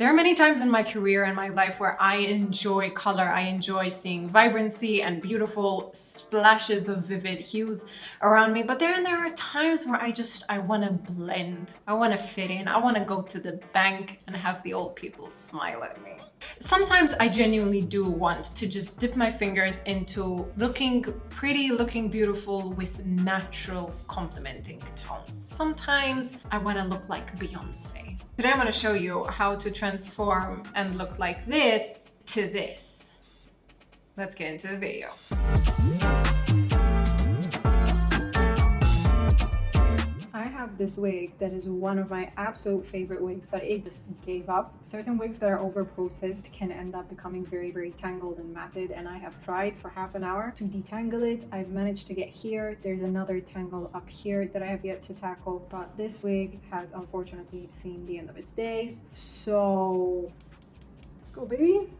There are many times in my career and my life where I enjoy color. I enjoy seeing vibrancy and beautiful splashes of vivid hues around me. But then there are times where I want to blend. I want to fit in. I want to go to the bank and have the old people smile at me. Sometimes I genuinely do want to just dip my fingers into looking pretty, looking beautiful with natural complementing tones. Sometimes I want to look like Beyonce. Today I'm going to show you how to transform and look like this to this. Let's get into the video. I have this wig that is one of my absolute favorite wigs, but it just gave up. Certain wigs that are over processed can end up becoming very, very tangled and matted, and I have tried for half an hour to detangle it. I've managed to get here. There's another tangle up here that I have yet to tackle, but this wig has unfortunately seen the end of its days. So let's go, baby.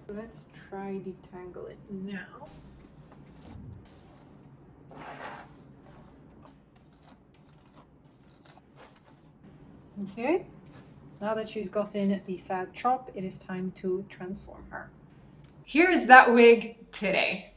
Let's try detangle it now. Okay, now that she's gotten the sad chop, it is time to transform her. Here is that wig today.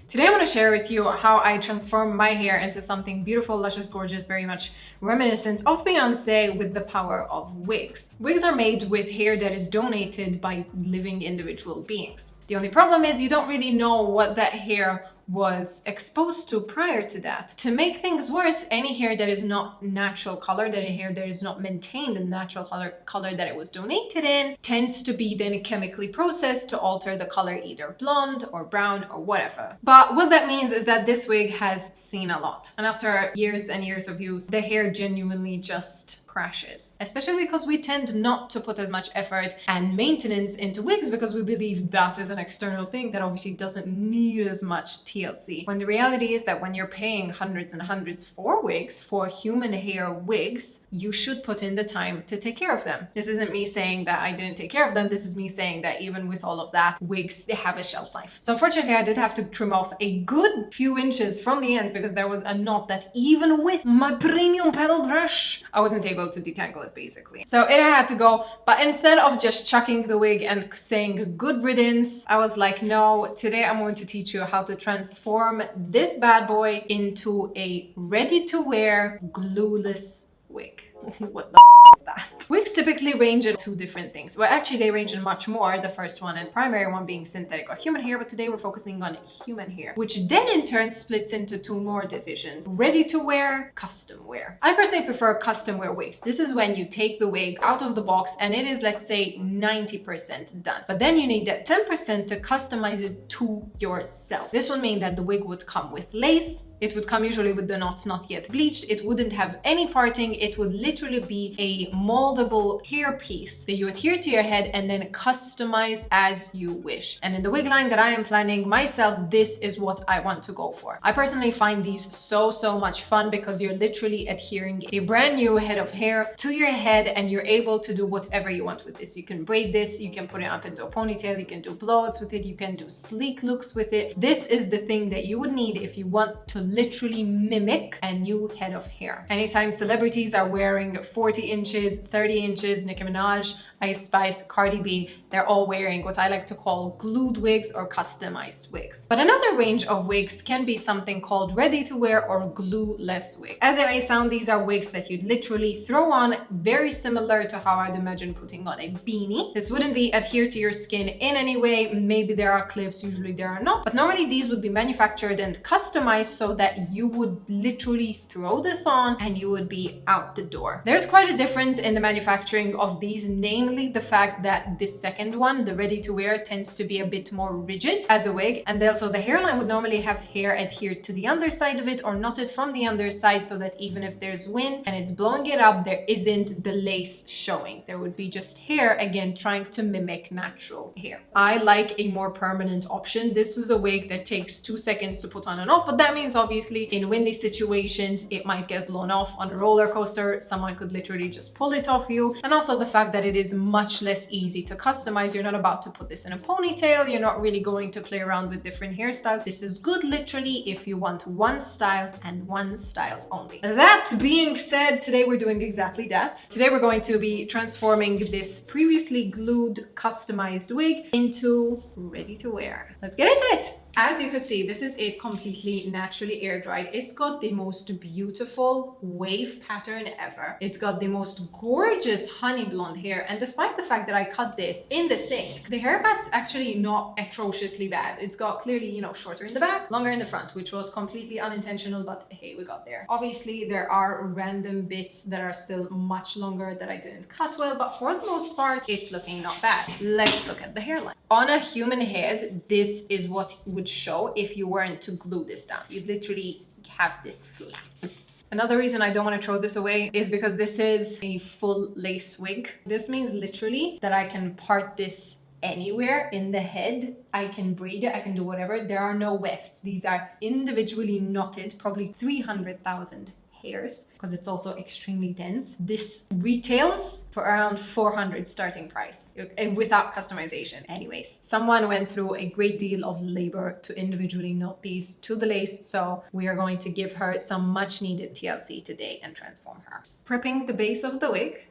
Today I'm going to share with you how I transform my hair into something beautiful, luscious, gorgeous, very much reminiscent of Beyonce with the power of wigs. Wigs are made with hair that is donated by living individual beings. The only problem is you don't really know what that hair was exposed to prior to that. To make things worse, any hair that is not natural color, that a hair that is not maintained in natural color that it was donated in, tends to be then chemically processed to alter the color, either blonde or brown or whatever. But what that means is that this wig has seen a lot. And after years and years of use, the hair genuinely just crashes, especially because we tend not to put as much effort and maintenance into wigs because we believe that is an external thing that obviously doesn't need as much TLC. When the reality is that when you're paying hundreds and hundreds for wigs, for human hair wigs, you should put in the time to take care of them. This isn't me saying that I didn't take care of them. This is me saying that even with all of that, wigs, they have a shelf life. So unfortunately, I did have to trim off a good few inches from the end because there was a knot that even with my premium pedal brush, I wasn't able to detangle it basically. So it had to go, but instead of just chucking the wig and saying good riddance, I was like, no, today I'm going to teach you how to transform this bad boy into a ready-to-wear glueless wig. What the is that? Wigs typically range in two different things. Well, actually they range in much more. The first one and primary one being synthetic or human hair, but today we're focusing on human hair, which then in turn splits into two more divisions: ready to wear, custom wear. I personally prefer custom wear wigs. This is when you take the wig out of the box and it is, let's say, 90% done, but then you need that 10% to customize it to yourself. This would mean that the wig would come with lace. It would come usually with the knots not yet bleached. It wouldn't have any parting. It would literally be a moldable hair piece that you adhere to your head and then customize as you wish. And in the wig line that I am planning myself, this is what I want to go for. I personally find these so much fun because you're literally adhering a brand new head of hair to your head and you're able to do whatever you want with this. You can braid this, you can put it up into a ponytail, you can do blowouts with it, you can do sleek looks with it. This is the thing that you would need if you want to literally mimic a new head of hair. Anytime celebrities are wearing 40 inches, 30 inches, Nicki Minaj, Ice Spice, Cardi B, they're all wearing what I like to call glued wigs or customized wigs. But another range of wigs can be something called ready to wear or glueless wig. As it may sound, these are wigs that you'd literally throw on, very similar to how I'd imagine putting on a beanie. This wouldn't be adhered to your skin in any way. Maybe there are clips, usually there are not, but normally these would be manufactured and customized so that you would literally throw this on and you would be out the door. There's quite a difference in the manufacturing of these, namely the fact that this second one, the ready to wear, tends to be a bit more rigid as a wig, and also the hairline would normally have hair adhered to the underside of it or knotted from the underside so that even if there's wind and it's blowing it up, there isn't the lace showing. There would be just hair, again, trying to mimic natural hair. I like a more permanent option. This is a wig that takes 2 seconds to put on and off, but that means obviously in windy situations it might get blown off. On a roller coaster, someone could literally just pull pull it off you, and also the fact that it is much less easy to customize. You're not about to put this in a ponytail. You're not really going to play around with different hairstyles. This is good literally if you want one style and one style only. That being said, today we're doing exactly that. Today we're going to be transforming this previously glued customized wig into ready to wear. Let's get into it. As you can see, this is it completely naturally air dried. It's got the most beautiful wave pattern ever. It's got the most gorgeous honey blonde hair. And despite the fact that I cut this in the sink, the haircut's actually not atrociously bad. It's got clearly, you know, shorter in the back, longer in the front, which was completely unintentional, but hey, we got there. Obviously, there are random bits that are still much longer that I didn't cut well, but for the most part, it's looking not bad. Let's look at the hairline. On a human head, this is what would show if you weren't to glue this down. You literally have this flat. Another reason I don't want to throw this away is because this is a full lace wig. This means literally that I can part this anywhere in the head. I can braid it, I can do whatever. There are no wefts. These are individually knotted, probably 300,000 hairs, because it's also extremely dense. This retails for around 400 starting price without customization. Anyways, someone went through a great deal of labor to individually knot these to the lace, so we are going to give her some much needed TLC today and transform her. Prepping the base of the wig.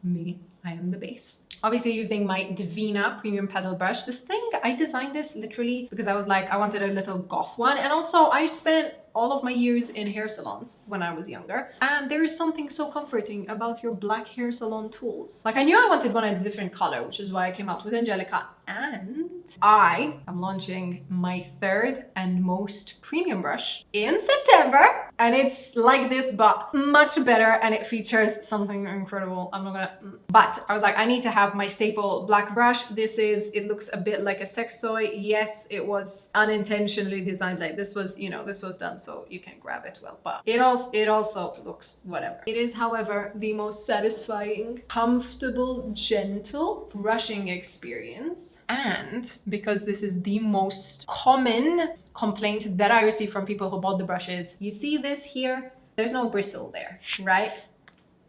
Me, I am the base. Obviously using my Divina premium pedal brush. This thing, I designed this literally because I was like, I wanted a little goth one, and also I spent all of my years in hair salons when I was younger, and there is something so comforting about your black hair salon tools. Like, I knew I wanted one in a different color, which is why I came out with Angelica, and I am launching my third and most premium brush in September, and it's like this but much better, and it features something incredible. I'm not gonna, but I was like, I need to have my staple black brush. This is, it looks a bit like a sex toy. Yes, it was unintentionally designed like this. Was, you know, this was done so you can grab it well, but it also looks whatever. It is, however, the most satisfying, comfortable, gentle brushing experience. And because this is the most common complaint that I receive from people who bought the brushes, you see this here, there's no bristle there, right?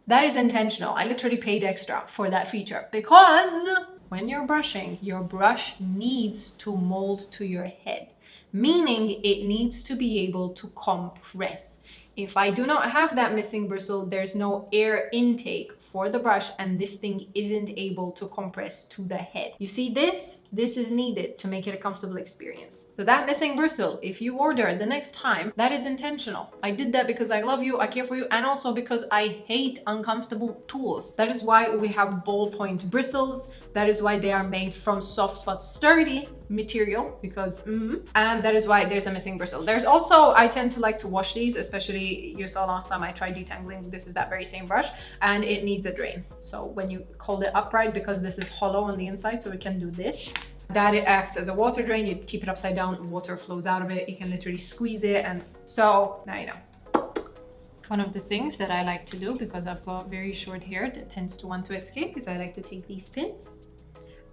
That is intentional. I literally paid extra for that feature because when you're brushing, your brush needs to mold to your head, meaning it needs to be able to compress. If I do not have that missing bristle, there's no air intake for the brush, and this thing isn't able to compress to the head. You see this? This is needed to make it a comfortable experience. So that missing bristle, if you order the next time, that is intentional. I did that because I love you, I care for you, and also because I hate uncomfortable tools. That is why we have ballpoint bristles. That is why they are made from soft but sturdy material, because and that is why there's a missing bristle. There's also, I tend to like to wash these, especially you saw last time I tried detangling. This is that very same brush, and it needs a drain. So when you hold it upright, because this is hollow on the inside, so we can do this. That it acts as a water drain. You keep it upside down, water flows out of it. You can literally squeeze it, and so now you know. One of the things that I like to do, because I've got very short hair that tends to want to escape, is I like to take these pins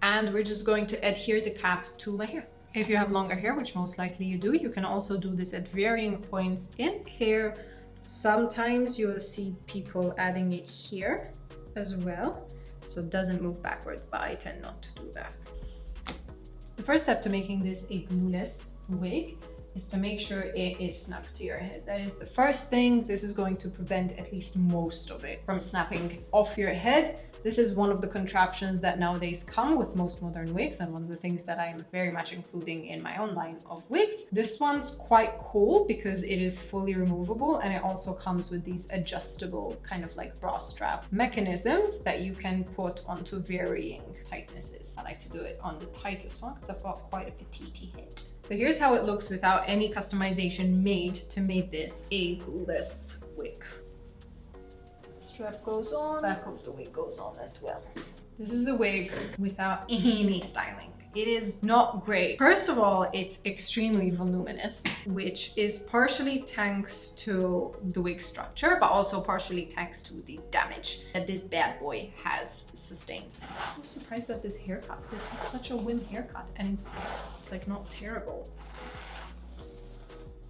and we're just going to adhere the cap to my hair. If you have longer hair, which most likely you do, you can also do this at varying points in hair. Sometimes you'll see people adding it here as well, so it doesn't move backwards, but I tend not to do that. The first step to making this a glueless wig is to make sure it is snapped to your head. That is the first thing. This is going to prevent at least most of it from snapping off your head. This is one of the contraptions that nowadays come with most modern wigs, and one of the things that I'm very much including in my own line of wigs. This one's quite cool because it is fully removable, and it also comes with these adjustable kind of like bra strap mechanisms that you can put onto varying tightnesses. I like to do it on the tightest one because I've got quite a petite head. So here's how it looks without any customization made to make this a glueless wig. Strap goes on, back of the wig goes on as well. This is the wig without any styling. It is not great. First of all, it's extremely voluminous, which is partially thanks to the wig structure, but also partially thanks to the damage that this bad boy has sustained. I'm so surprised at this haircut. This was such a whim haircut, and it's like not terrible.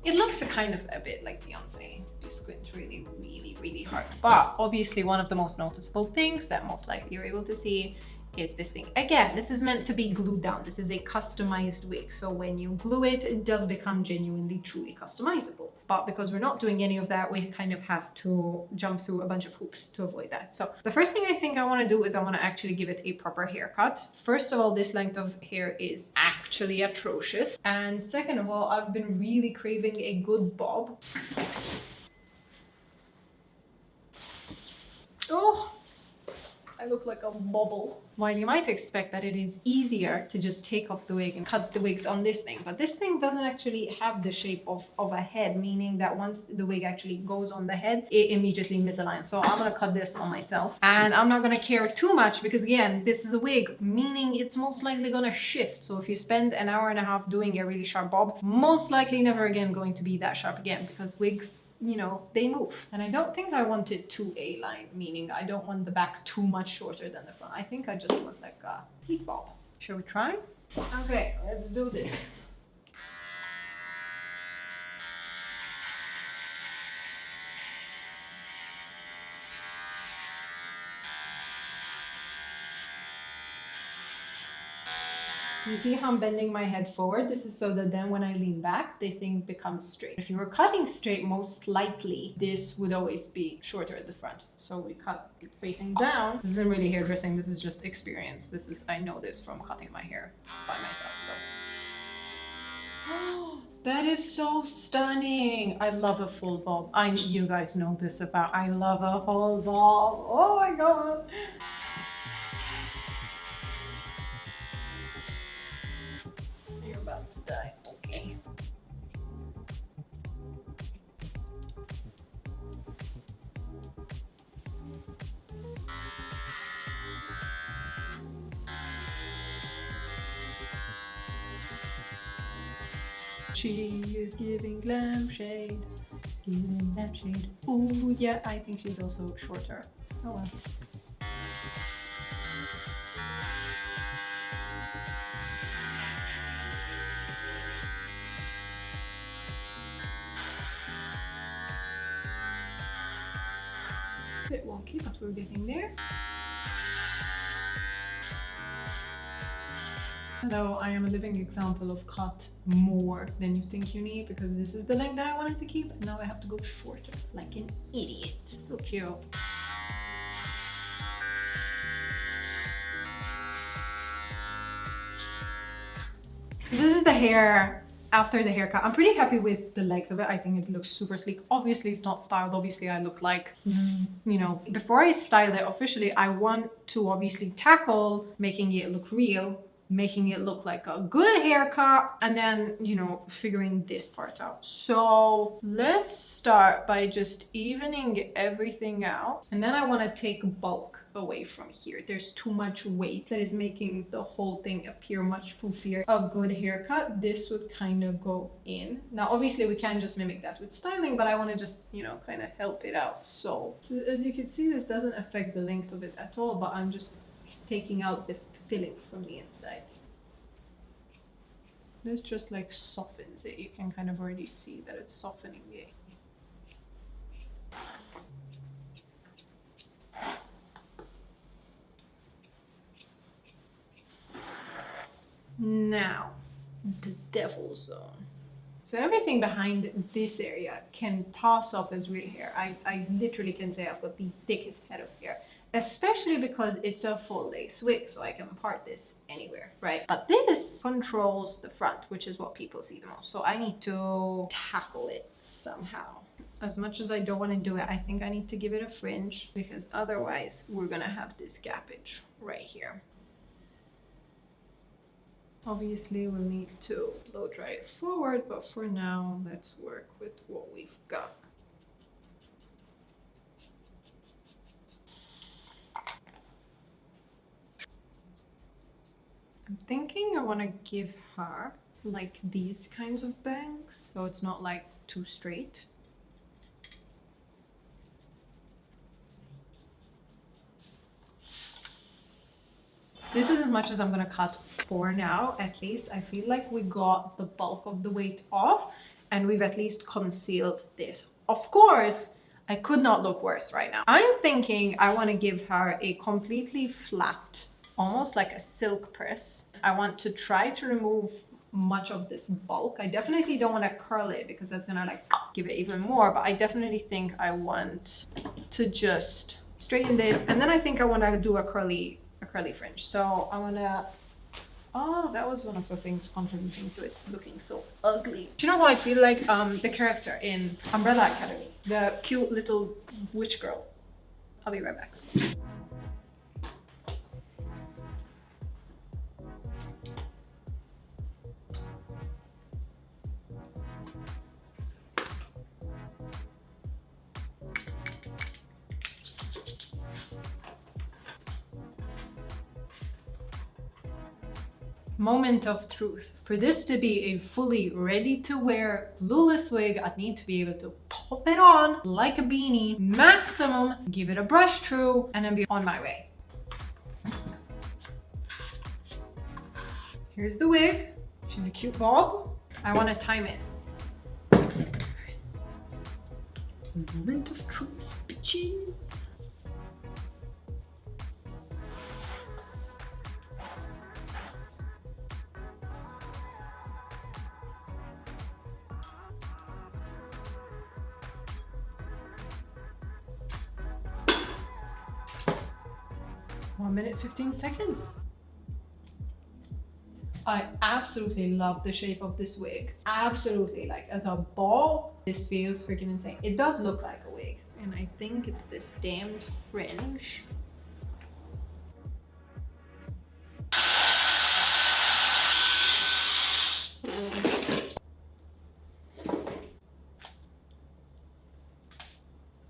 It looks a kind of a bit like Beyonce. You squint really, really, really hard. But obviously one of the most noticeable things that most likely you're able to see is this thing. Again, this is meant to be glued down. This is a customized wig. So when you glue it, it does become genuinely, truly customizable. But because we're not doing any of that, we kind of have to jump through a bunch of hoops to avoid that. So the first thing I think I want to do is I want to actually give it a proper haircut. First of all, this length of hair is actually atrocious. And second of all, I've been really craving a good bob. Oh, I look like a bubble. While you might expect that it is easier to just take off the wig and cut the wigs on this thing, but this thing doesn't actually have the shape of a head, meaning that once the wig actually goes on the head, it immediately misaligns. So I'm gonna cut this on myself, and I'm not gonna care too much because again, this is a wig, meaning it's most likely gonna shift. So if you spend an hour and a half doing a really sharp bob, most likely never again going to be that sharp again, because wigs, you know, they move. And I don't think I want it too A-line, meaning I don't want the back too much shorter than the front. I think I just want like a sleek bob. Shall we try? Okay, let's do this. You see how I'm bending my head forward? This is so that then when I lean back, the thing becomes straight. If you were cutting straight, most likely this would always be shorter at the front. So we cut facing down. This isn't really hairdressing, this is just experience. This is, I know this from cutting my hair by myself, so. That is so stunning. I love a full bob. You guys know this about, I love a full bob. Oh my God. You're about to die. Okay. She is giving glam shade. Giving glam shade. Ooh, yeah, I think she's also shorter. Oh well. Bit wonky, but we're getting there. Although I am a living example of cut more than you think you need, because this is the length that I wanted to keep, and now I have to go shorter, like an idiot. Still cute. So this is the hair after the haircut. I'm pretty happy with the length of it. I think it looks super sleek. Obviously it's not styled. Obviously I look like, you know, before I style it officially, I want to obviously tackle making it look real, making it look like a good haircut, and then, you know, figuring this part out. So let's start by just evening everything out. And then I want to take bulk away from here. There's too much weight that is making the whole thing appear much poofier. A good haircut, this would kind of go in. Now obviously we can't just mimic that with styling, but I want to just, you know, kind of help it out. So as you can see, this doesn't affect the length of it at all, but I'm just taking out the filling from the inside. This just like softens it. You can kind of already see that it's softening it. Now, the devil zone. So everything behind this area can pass off as real hair. I literally can say I've got the thickest head of hair, especially because it's a full lace wig, so I can part this anywhere, right? But this controls the front, which is what people see the most. So I need to tackle it somehow. As much as I don't want to do it, I think I need to give it a fringe, because otherwise we're gonna have this gappage right here. Obviously we'll need to blow dry it forward, but for now, let's work with what we've got. I'm thinking I want to give her like these kinds of bangs, so it's not like too straight. This is as much as I'm gonna cut for now, at least. I feel like we got the bulk of the weight off, and we've at least concealed this. Of course, I could not look worse right now. I'm thinking I want to give her a completely flat, almost like a silk press. I want to try to remove much of this bulk. I definitely don't want to curl it because that's gonna like give it even more, but I definitely think I want to just straighten this, and then I think I want to do a curly fringe. So I want to, oh, that was one of the things contributing to it looking so ugly. Do you know who I feel like? The character in Umbrella Academy, the cute little witch girl. I'll be right back. Moment of truth. For this to be a fully ready to wear glueless wig, I'd need to be able to pop it on like a beanie, maximum, give it a brush through, and then be on my way. Here's the wig. She's a cute bob. I want to time it. Moment of truth, bitches. One minute, 15 seconds. I absolutely love the shape of this wig. Absolutely, like as a ball, this feels freaking insane. It does look like a wig, and I think it's this damned fringe.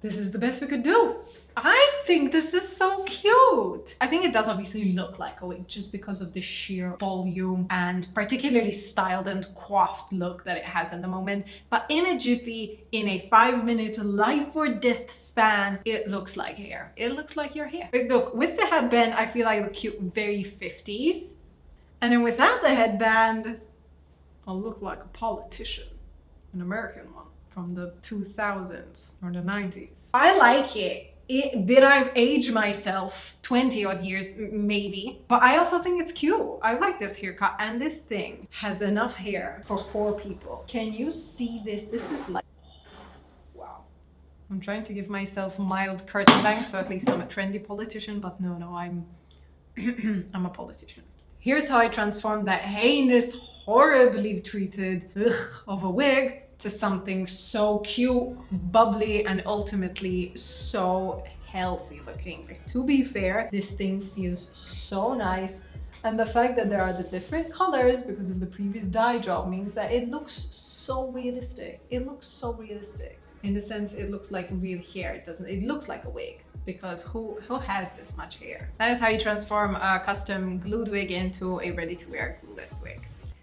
This is the best we could do. I think this is so cute. I think it does obviously look like a wig just because of the sheer volume and particularly styled and coiffed look that it has at the moment. But in a jiffy, in a 5-minute life or death span, it looks like hair. It looks like your hair. But look, with the headband, I feel like I look cute, very 50s. And then without the headband, I'll look like a politician, an American one from the 2000s or the 90s. I like it. Did I age myself 20 odd years? Maybe. But I also think it's cute. I like this haircut, and this thing has enough hair for 4 people. Can you see this? This is like, wow. I'm trying to give myself mild curtain bangs, so at least I'm a trendy politician, but no, I'm I'm a politician. Here's how I transformed that heinous, horribly treated of a wig to something so cute, bubbly, and ultimately so healthy looking. Like, to be fair, this thing feels so nice, and the fact that there are the different colors because of the previous dye job means that it looks so realistic. It looks so realistic in the sense it looks like real hair. It looks like a wig, because who has this much hair? That is how you transform a custom glued wig into a ready-to-wear glueless wig.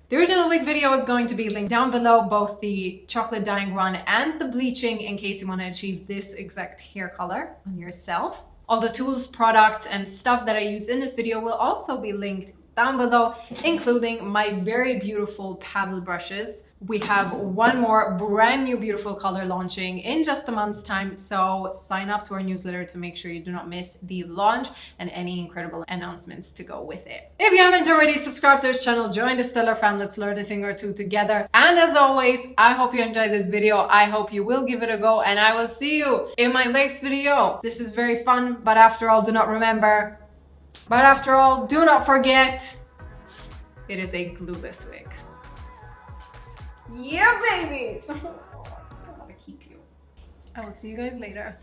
The original wig video is going to be linked down below, both the chocolate dyeing run and the bleaching, in case you want to achieve this exact hair color on yourself. All the tools, products, and stuff that I used in this video will also be linked down below, including my very beautiful paddle brushes. We have one more brand new beautiful color launching in just a month's time, so sign up to our newsletter to make sure you do not miss the launch and any incredible announcements to go with it. If you haven't already subscribed to this channel, join the Stellar fam. Let's learn a thing or two together. And as always, I hope you enjoyed this video. I hope you will give it a go, and I will see you in my next video. This is very fun, but after all, do not forget, it is a glueless wig. Yeah, baby! I want to keep you. I will see you guys later.